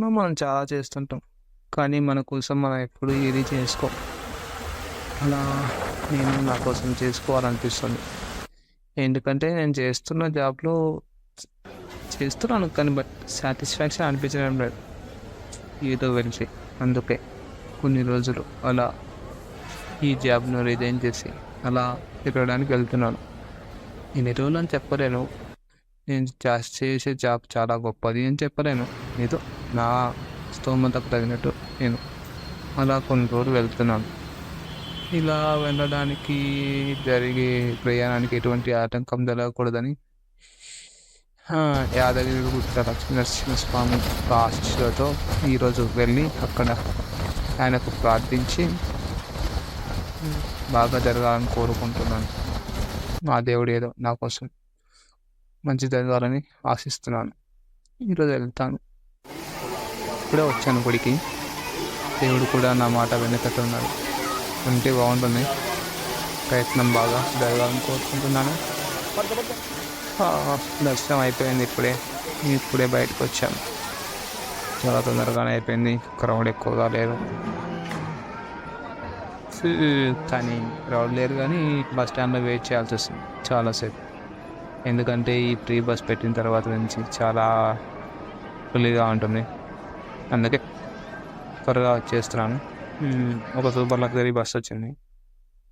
జీవితంలో మనం చాలా చేస్తుంటాం. కానీ మన కోసం మనం ఎప్పుడు ఏది చేసుకోం. అలా నేను నా కోసం చేసుకోవాలనిపిస్తుంది. ఎందుకంటే నేను చేస్తున్న జాబ్‌లో చేస్తున్నాను కానీ సాటిస్ఫాక్షన్ అనిపించడం లేదు. ఏదో వెలిసి. అందుకే కొన్ని రోజులు అలా ఈ జాబ్‌ను రిజైన్ చేసి అలా తిరగడానికి వెళ్తున్నాను. ఎన్ని రోజులని చెప్పలేను. నేను చేసే జాబ్ చాలా గొప్పది అని చెప్పలేను. ఏదో నా స్తోమతకు తగినట్టు నేను అలా కొన్ని రోజులు వెళ్తున్నాను. ఇలా వెళ్ళడానికి జరిగే ప్రయాణానికి ఎటువంటి ఆటంకం జరగకూడదని యాదగిరిగుట్ట లక్ష్మీనరసింహస్వామి ఆశీస్సులతో ఈరోజు వెళ్ళి అక్కడ ఆయనకు ప్రార్థించి బాగా జరగాలని కోరుకుంటున్నాను. మా దేవుడు ఏదో నా కోసం మంచి జరగాలని ఆశిస్తున్నాను. ఈరోజు వెళ్తాను. ఇప్పుడే వచ్చాను గుడికి. దేవుడు కూడా నా మాట వెనుకట్టున్నాడు. ఉంటే బాగుంటుంది. ప్రయత్నం బాగా జరగాలని కోరుకుంటున్నాను. దర్శనం అయిపోయింది. ఇప్పుడే బయటకు వచ్చాను. చాలా తొందరగానే అయిపోయింది. క్రౌడ్ ఎక్కువగా లేదు కానీ బస్ స్టాండ్లో వెయిట్ చేయాల్సి వస్తుంది చాలాసేపు. ఎందుకంటే ఈ ఫ్రీ బస్ పెట్టిన తర్వాత నుంచి చాలా ఫుల్గా ఉంటుంది. అందుకే త్వరగా వచ్చేస్తున్నాను. ఒక సూపర్ లగ్జరీ బస్ వచ్చింది,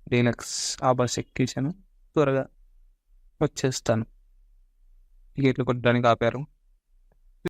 డీలక్స్. ఆ బస్ ఎక్కించాను. త్వరగా వచ్చేస్తాను. టికెట్లు కొట్టడానికి ఆపారు.